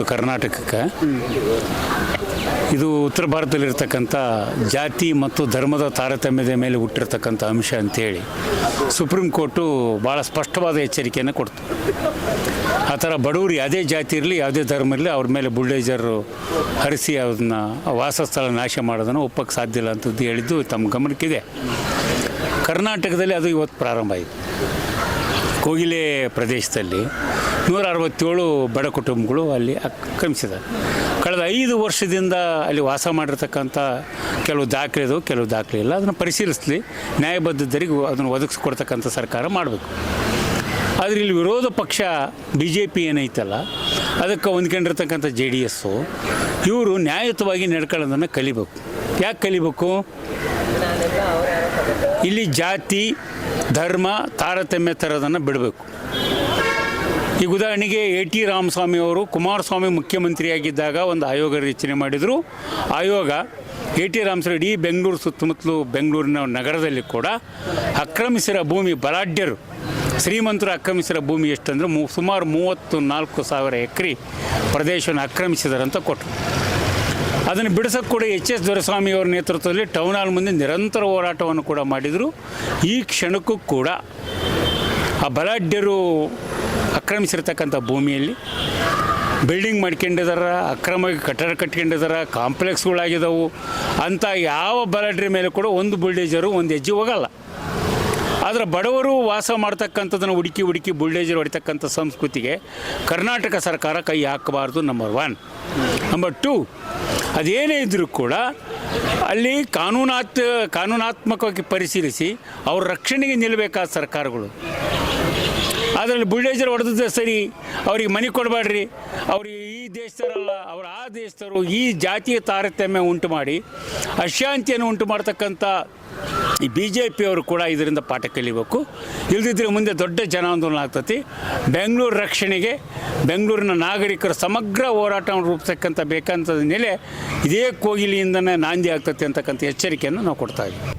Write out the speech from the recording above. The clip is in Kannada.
ಕರ್ನಾಟಕಕ್ಕೆ ಇದು ಉತ್ತರ ಭಾರತದಲ್ಲಿರ್ತಕ್ಕಂಥ ಜಾತಿ ಮತ್ತು ಧರ್ಮದ ತಾರತಮ್ಯದ ಮೇಲೆ ಹುಟ್ಟಿರ್ತಕ್ಕಂಥ ಅಂಶ ಅಂತೇಳಿ ಸುಪ್ರೀಂ ಕೋರ್ಟು ಭಾಳ ಸ್ಪಷ್ಟವಾದ ಎಚ್ಚರಿಕೆಯನ್ನು ಕೊಡ್ತು. ಆ ಥರ ಬಡವರು ಯಾವುದೇ ಜಾತಿ ಇರಲಿ ಯಾವುದೇ ಧರ್ಮ ಇರಲಿ ಅವ್ರ ಮೇಲೆ ಬುಲ್ಡೇಜರು ಹರಿಸಿ ಅದನ್ನು ವಾಸಸ್ಥಳ ನಾಶ ಮಾಡೋದನ್ನು ಒಪ್ಪಕ್ಕೆ ಸಾಧ್ಯ ಇಲ್ಲ ಅಂತದ್ದು ಹೇಳಿದ್ದು ತಮ್ಮ ಗಮನಕ್ಕಿದೆ. ಕರ್ನಾಟಕದಲ್ಲಿ ಅದು ಇವತ್ತು ಪ್ರಾರಂಭ ಆಯಿತು. ಕೋಗಿಲೆ ಪ್ರದೇಶದಲ್ಲಿ 167 ಬಡ ಕುಟುಂಬಗಳು ಅಲ್ಲಿ ಆಕ್ರಮಿಸಿದ್ದಾರೆ. ಕಳೆದ 5 ವರ್ಷದಿಂದ ಅಲ್ಲಿ ವಾಸ ಮಾಡಿರ್ತಕ್ಕಂಥ ಕೆಲವು ದಾಖಲೆ ಇದಾವೆ, ಕೆಲವು ದಾಖಲೆ ಇಲ್ಲ. ಅದನ್ನು ಪರಿಶೀಲಿಸಲಿ, ನ್ಯಾಯಬದ್ಧರಿಗೆ ಅದನ್ನು ಒದಗಿಸ್ಕೊಡ್ತಕ್ಕಂಥ ಸರ್ಕಾರ ಮಾಡಬೇಕು. ಆದರೆ ಇಲ್ಲಿ ವಿರೋಧ ಪಕ್ಷ BJP ಏನೈತಲ್ಲ, ಅದಕ್ಕೆ ಹೊಂದ್ಕೊಂಡಿರ್ತಕ್ಕಂಥ JDS ಇವರು ನ್ಯಾಯಯುತವಾಗಿ ನಡ್ಕೊಳ್ಳೋದನ್ನು ಕಲಿಬೇಕು. ಯಾಕೆ ಕಲಿಬೇಕು? ಇಲ್ಲಿ ಜಾತಿ ಧರ್ಮ ತಾರತಮ್ಯ ತರೋದನ್ನು ಬಿಡಬೇಕು. ಈಗ ಉದಾಹರಣೆಗೆ A.T. ರಾಮಸ್ವಾಮಿ ಅವರು ಕುಮಾರಸ್ವಾಮಿ ಮುಖ್ಯಮಂತ್ರಿಯಾಗಿದ್ದಾಗ ಒಂದು ಆಯೋಗ ರಚನೆ ಮಾಡಿದರು. ಆಯೋಗ A.T. ರಾಮಸ್ವಾಮಿ ಇಡೀ ಬೆಂಗಳೂರು ಸುತ್ತಮುತ್ತಲು ಬೆಂಗಳೂರಿನ ನಗರದಲ್ಲಿ ಕೂಡ ಆಕ್ರಮಿಸಿರೋ ಭೂಮಿ, ಬಲಾಢ್ಯರು ಶ್ರೀಮಂತರು ಆಕ್ರಮಿಸಿರೋ ಭೂಮಿ ಎಷ್ಟಂದ್ರೆ ಸುಮಾರು 34,000 ಎಕರೆ ಪ್ರದೇಶವನ್ನು ಆಕ್ರಮಿಸಿದ್ದಾರೆ ಅಂತ ಕೊಟ್ಟರು. ಅದನ್ನು ಬಿಡಿಸೋಕ್ಕೆ ಕೂಡ H.S. ದೊರೆಸ್ವಾಮಿ ಅವರ ನೇತೃತ್ವದಲ್ಲಿ ಟೌನ್ ಹಾಲ್ ಮುಂದೆ ನಿರಂತರ ಹೋರಾಟವನ್ನು ಕೂಡ ಮಾಡಿದರು. ಈ ಕ್ಷಣಕ್ಕೂ ಕೂಡ ಆ ಬಲಾಢ್ಯರು ಆಕ್ರಮಿಸಿರ್ತಕ್ಕಂಥ ಭೂಮಿಯಲ್ಲಿ ಬಿಲ್ಡಿಂಗ್ ಮಾಡ್ಕೊಂಡಿದ್ದಾರೆ, ಅಕ್ರಮವಾಗಿ ಕಟ್ಟಡ ಕಟ್ಕೊಂಡಿದ್ದಾರೆ, ಕಾಂಪ್ಲೆಕ್ಸ್ಗಳಾಗಿದ್ದವು. ಅಂಥ ಯಾವ ಬಲಾಢ್ಯರ ಮೇಲೆ ಕೂಡ ಒಂದು ಬುಲ್ಡೇಜರು ಒಂದು ಹೆಜ್ಜೆ ಹೋಗಲ್ಲ. ಆದರೆ ಬಡವರು ವಾಸ ಮಾಡ್ತಕ್ಕಂಥದ್ದನ್ನು ಹುಡುಕಿ ಬುಲ್ಡೇಜರ್ ಹೊಡಿತಕ್ಕಂಥ ಸಂಸ್ಕೃತಿಗೆ ಕರ್ನಾಟಕ ಸರ್ಕಾರ ಕೈ ಹಾಕಬಾರ್ದು. ನಂಬರ್ 1. ನಂಬರ್ 2, ಅದೇನೇ ಇದ್ದರೂ ಕೂಡ ಅಲ್ಲಿ ಕಾನೂನಾತ್ಮಕವಾಗಿ ಪರಿಶೀಲಿಸಿ ಅವ್ರ ರಕ್ಷಣೆಗೆ ನಿಲ್ಲಬೇಕಾದ ಸರ್ಕಾರಗಳು. ಅದರಲ್ಲಿ ಬುಲ್ಡೇಜರ್ ಹೊಡೆದಿದ್ದೆ ಸರಿ, ಅವ್ರಿಗೆ ಮನೆ ಕೊಡಬೇಡ್ರಿ, ಅವ್ರಿಗೆ ಈ ದೇಶದವರಲ್ಲ ಅವ್ರು ಆ ದೇಶದವರು, ಈ ಜಾತಿಯ ತಾರತಮ್ಯ ಉಂಟು ಮಾಡಿ ಅಶಾಂತಿಯನ್ನು ಉಂಟು ಮಾಡ್ತಕ್ಕಂಥ ಈ BJP ಅವರು ಕೂಡ ಇದರಿಂದ ಪಾಠ ಕಲಿಬೇಕು. ಇಲ್ಲದಿದ್ದರೆ ಮುಂದೆ ದೊಡ್ಡ ಜನಾಂದೋಲನ ಆಗ್ತತಿ. ಬೆಂಗಳೂರು ರಕ್ಷಣೆಗೆ ಬೆಂಗಳೂರಿನ ನಾಗರಿಕರ ಸಮಗ್ರ ಹೋರಾಟವನ್ನು ರೂಪಿಸ್ತಕ್ಕಂಥ ಬೇಕಂತ ನೆಲೆ ಇದೇ ಕೋಗಿಲಿಯಿಂದನೇ ನಾಂದಿ ಆಗ್ತತಿ ಅಂತಕ್ಕಂಥ ಎಚ್ಚರಿಕೆಯನ್ನು ನಾವು ಕೊಡ್ತಾ ಇದ್ದೀವಿ.